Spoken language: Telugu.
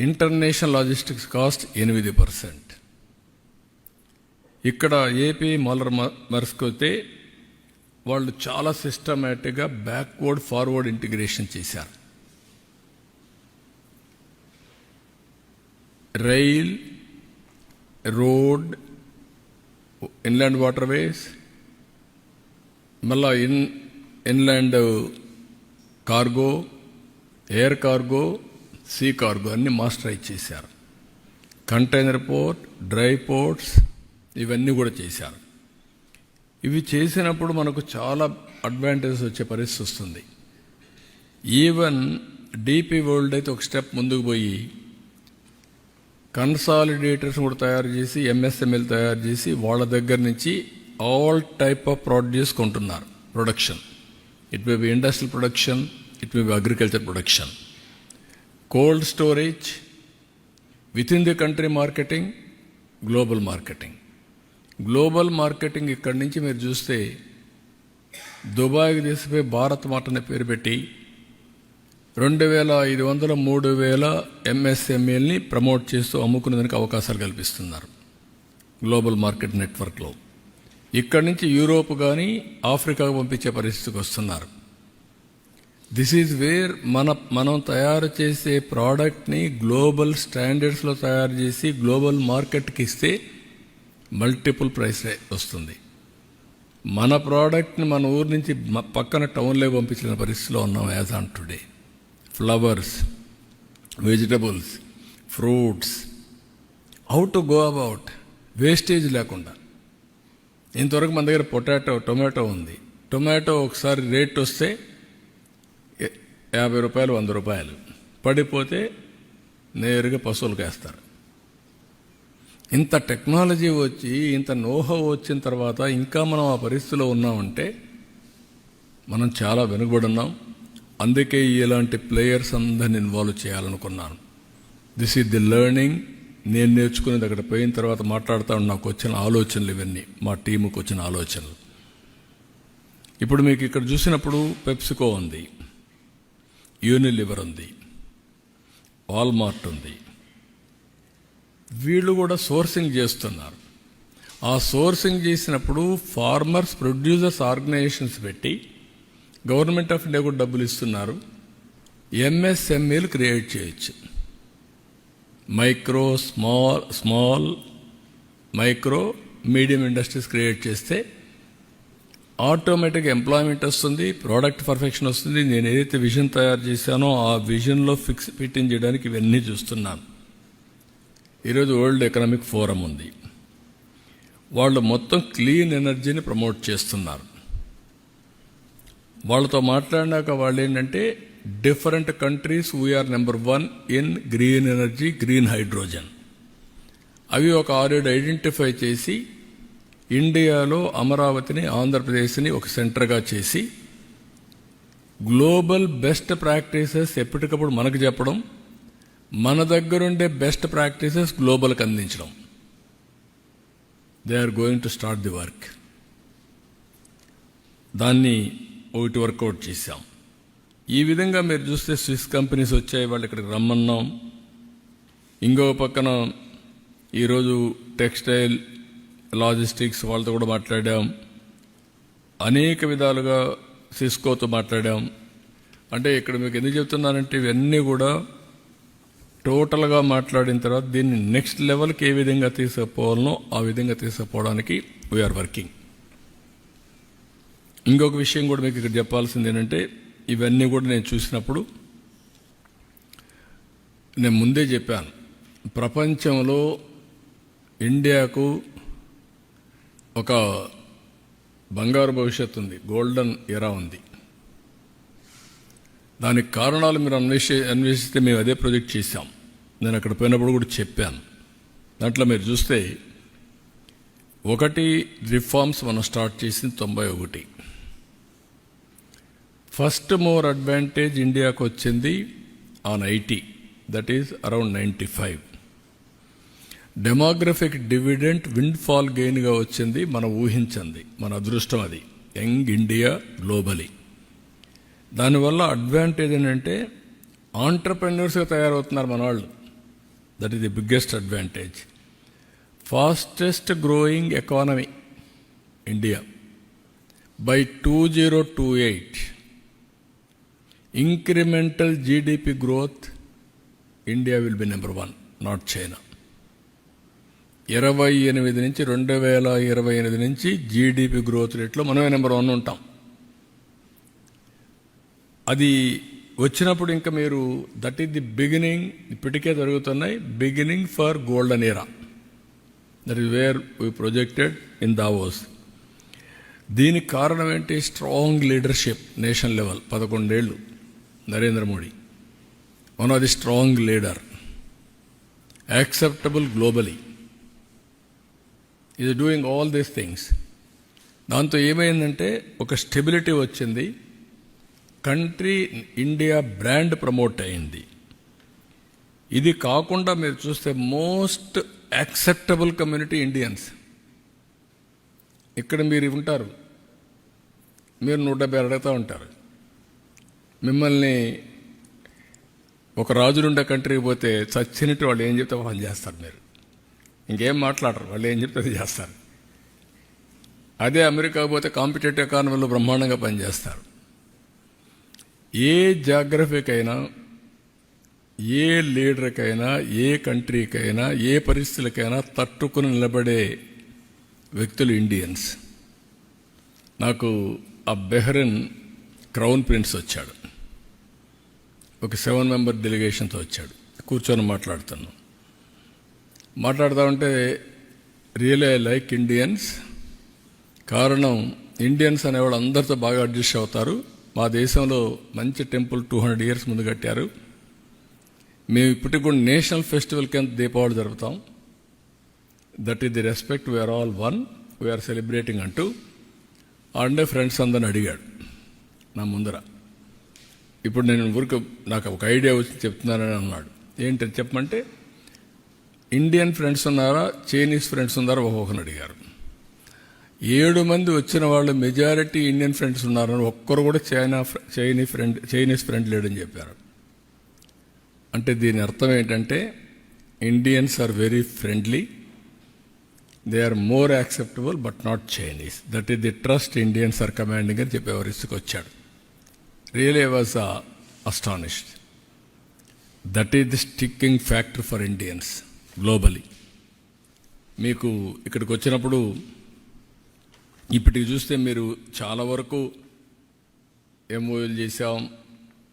International logistics cost 8%. ఇక్కడ ఏపీ మోలర్ మర్స్క్ అయితే వాళ్ళు చాలా సిస్టమేటిక్గా బ్యాక్వర్డ్ ఫార్వర్డ్ ఇంటిగ్రేషన్ చేశారు. రైల్, రోడ్, ఇన్లాండ్ వాటర్వేస్, మళ్ళా inland cargo, air cargo, see cargo అన్ని మాస్టరైజ్ చేశారు. కంటైనర్ పోర్ట్, డ్రై పోర్ట్స్ ఇవన్నీ కూడా చేశారు. ఇవి చేసినప్పుడు మనకు చాలా అడ్వాంటేజెస్ వచ్చే పరిస్థితి వస్తుంది. ఈవెన్ డీపీ వరల్డ్ అయితే ఒక స్టెప్ ముందుకు పోయి కన్సాలిడేటర్స్ కూడా తయారు చేసి ఎంఎస్ఎంఎల్ తయారు చేసి వాళ్ళ దగ్గర నుంచి ఆల్ టైప్ ఆఫ్ ప్రొడ్యూస్ కొంటున్నారు. Production, it may be industrial production, it may be agriculture production, cold storage, with in the country marketing, global marketing. Global marketing ఇక్కడి నుంచి మీరు చూస్తే దుబాయ్కి తీసిపోయి భారత్ మార్ట్ అనే పేరు పెట్టి 2,500, 3,000 ఎంఎస్ఎంఈల్ని ప్రమోట్ చేస్తూ అమ్ముకునేదానికి అవకాశాలు కల్పిస్తున్నారు గ్లోబల్ మార్కెట్ నెట్వర్క్లో. ఇక్కడి నుంచి యూరోప్ కానీ ఆఫ్రికాకు పంపించే పరిస్థితికి వస్తున్నారు. దిస్ ఈజ్ వేర్ మనం తయారు చేసే ప్రోడక్ట్ని గ్లోబల్ స్టాండర్డ్స్లో తయారు చేసి గ్లోబల్ మార్కెట్కి ఇస్తే మల్టిపుల్ ప్రైస్ వస్తుంది. మన ప్రోడక్ట్ని మన ఊరి నుంచి పక్కన టౌన్లో పంపించిన పరిస్థితిలో ఉన్నాం as on today. Flowers, vegetables, fruits, how to go about wastage లేకుండా. ఇంతవరకు మన దగ్గర టొమాటో ఉంది. టొమాటో ఒకసారి రేట్ వస్తే 50 రూపాయలు, 100 రూపాయలు పడిపోతే నేరుగా పశువులకు వేస్తారు. ఇంత టెక్నాలజీ వచ్చి, ఇంత నోహో వచ్చిన తర్వాత ఇంకా మనం ఆ పరిస్థితిలో ఉన్నామంటే మనం చాలా వెనుకబడి ఉన్నాం. అందుకే ఇలాంటి ప్లేయర్స్ అందరిని ఇన్వాల్వ్ చేయాలనుకున్నాను. This is the learning. నేను నేర్చుకునేది అక్కడ పోయిన తర్వాత మాట్లాడుతూ నాకు వచ్చిన ఆలోచనలు ఇవన్నీ, మా టీముకు వచ్చిన ఆలోచనలు. ఇప్పుడు మీకు ఇక్కడ చూసినప్పుడు పెప్సికో ఉంది, యూనిలివర్ ఉంది, వాల్మార్ట్ ఉంది. వీళ్ళు కూడా సోర్సింగ్ చేస్తున్నారు. ఆ సోర్సింగ్ చేసినప్పుడు ఫార్మర్స్, ప్రొడ్యూసర్స్ ఆర్గనైజేషన్స్ పెట్టి గవర్నమెంట్ ఆఫ్ ఇండియా కూడా డబ్బులు ఇస్తున్నారు. ఎంఎస్ఎంఈలు క్రియేట్ చేయొచ్చు. Small micro medium industries create చేస్తే ఆటోమేటిక్ ఎంప్లాయ్మెంట్ వస్తుంది, ప్రోడక్ట్ పర్ఫెక్షన్ వస్తుంది. నేను ఏదైతే విజన్ తయారు చేశానో ఆ విజన్లో ఫిట్టింగ్ చేయడానికి ఇవన్నీ చూస్తున్నాను. ఈరోజు వరల్డ్ ఎకనామిక్ ఫోరం ఉంది. వాళ్ళు మొత్తం క్లీన్ ఎనర్జీని ప్రమోట్ చేస్తున్నారు. వాళ్ళతో మాట్లాడినాక వాళ్ళు ఏంటంటే different countries we are number 1 in green energy, green hydrogen. అవి ఒక 6-7 ఐడెంటిఫై చేసి ఇండియాలో అమరావతిని, ఆంధ్రప్రదేశ్ని ఒక సెంటర్గా చేసి గ్లోబల్ బెస్ట్ ప్రాక్టీసెస్ ఎప్పటికప్పుడు మనకు చెప్పడం, మన దగ్గరుండే బెస్ట్ ప్రాక్టీసెస్ గ్లోబల్కి అందించడం. They are going to start the work. దాన్ని ఒకటి వర్కౌట్ చేశాం. ఈ విధంగా మీరు చూస్తే స్విస్ కంపెనీస్ వచ్చాయి, వాళ్ళు ఇక్కడికి రమ్మన్నాం. ఇంకో పక్కన ఈరోజు టెక్స్టైల్, లాజిస్టిక్స్ వాళ్ళతో కూడా మాట్లాడాం. అనేక విధాలుగా సిస్కోతో మాట్లాడాం. అంటే ఇక్కడ మీకు ఎందుకు చెప్తున్నానంటే ఇవన్నీ కూడా టోటల్గా మాట్లాడిన తర్వాత దీన్ని నెక్స్ట్ లెవెల్కి ఏ విధంగా తీసుకుపోవాలనో ఆ విధంగా తీసుకుపోవడానికి వీఆర్ వర్కింగ్. ఇంకొక విషయం కూడా మీకు ఇక్కడ చెప్పాల్సింది ఏంటంటే ఇవన్నీ కూడా నేను చూసినప్పుడు నేను ముందే చెప్పాను, ప్రపంచంలో ఇండియాకు ఒక బంగారు భవిష్యత్తు ఉంది, గోల్డెన్ ఎరా ఉంది. దానికి కారణాలు మీరు అన్వేషిస్తే మేము అదే ప్రాజెక్ట్ చేశాం. నేను అక్కడ పోయినప్పుడు కూడా చెప్పాను. దాంట్లో మీరు చూస్తే 1 రిఫార్మ్స్ మనం స్టార్ట్ చేసింది 91. ఫస్ట్ మోర్ అడ్వాంటేజ్ ఇండియాకు వచ్చింది on IT, that is around 95. Demographic dividend windfall గెయిన్గా వచ్చింది, మనం ఊహించింది, మన అదృష్టం అది. Young India globally. దానివల్ల అడ్వాంటేజ్ ఏంటంటే ఆంటర్ప్రెన్యూర్స్గా తయారవుతున్నారు మన వాళ్ళు. That is the biggest advantage. Fastest growing economy India. By 2028 incremental GDP growth, India will be number one, not China. 28 నుంచి 2028 నుంచి జీడిపి గ్రోత్ రేట్లో మనమే నెంబర్ 1 ఉంటాం. అది వచ్చినప్పుడు ఇంకా మీరు దట్ ఈస్ ది బిగినింగ్, ఇప్పటికే జరుగుతున్నాయి, beginning for golden era. That is where we projected in Davos. దీనికి కారణం ఏంటి? Strong leadership nation level. 11 ఏళ్ళు Narendra Modi, one of the strong leader, acceptable globally, is doing all these things. దాంతో ఏమైందంటే ఒక స్టెబిలిటీ వచ్చింది, కంట్రీ ఇండియా బ్రాండ్ ప్రమోట్ అయింది. ఇది కాకుండా మీరు చూస్తే మోస్ట్ యాక్సెప్టబుల్ కమ్యూనిటీ ఇండియన్స్. ఇక్కడ మీరు ఉంటారు, మీరు 170 అడుగుతూ ఉంటారు. మిమ్మల్ని ఒక రాజులుండే కంట్రీకి పోతే చచ్చినట్టు వాళ్ళు ఏం చెప్తే వాళ్ళు చేస్తారు. మీరు ఇంకేం మాట్లాడరు, వాళ్ళు ఏం చెప్తే అది చేస్తారు. అదే అమెరికా పోతే కాంపిటేటివ్ ఎకానమీలో బ్రహ్మాండంగా పనిచేస్తారు. ఏ జాగ్రఫీకైనా, ఏ లీడర్కైనా, ఏ కంట్రీకైనా, ఏ పరిస్థితులకైనా తట్టుకుని నిలబడే వ్యక్తులు ఇండియన్స్. నాకు ఆ బెహ్రెన్ క్రౌన్ ప్రిన్స్ వచ్చాడు, ఒక 7 మెంబర్ డెలిగేషన్తో వచ్చాడు. కూర్చొని మాట్లాడుతూ ఉంటే రియలీ ఐ లైక్ ఇండియన్స్. కారణం ఇండియన్స్ అనేవాళ్ళు అందరితో బాగా అడ్జస్ట్ అవుతారు. మా దేశంలో మంచి టెంపుల్ 200 ఇయర్స్ ముందు కట్టారు. మేము ఇప్పటికి కూడా నేషనల్ ఫెస్టివల్ కింద దీపావళి జరుపుతాం. That is the respect, we are all one, we are celebrating అంటూ అంటే ఫ్రెండ్స్ అందరిని అడిగాడు నా ముందర. ఇప్పుడు నేను ఊరికి నాకు ఒక ఐడియా వచ్చి చెప్తున్నానని అన్నాడు. ఏంటని చెప్పమంటే, ఇండియన్ ఫ్రెండ్స్ ఉన్నారా, చైనీస్ ఫ్రెండ్స్ ఉన్నారా ఒక్కొక్కరిని అడిగారు. 7 మంది వచ్చిన వాళ్ళు మెజారిటీ ఇండియన్ ఫ్రెండ్స్ ఉన్నారని, ఒక్కరు కూడా చైనీస్ ఫ్రెండ్ లేడని చెప్పారు. అంటే దీని అర్థం ఏంటంటే Indians are very friendly, they are more acceptable but not Chinese. That is the trust Indians are commanding అని చెప్పి ఎవరిస్తుకు వచ్చాడు. Really I was astonished. That is the sticking factor for Indians globally. మీకు ఇక్కడికి వచ్చినప్పుడు ఇప్పటికి చూస్తే మీరు చాలా వరకు ఎంఓయూలు చేసాం,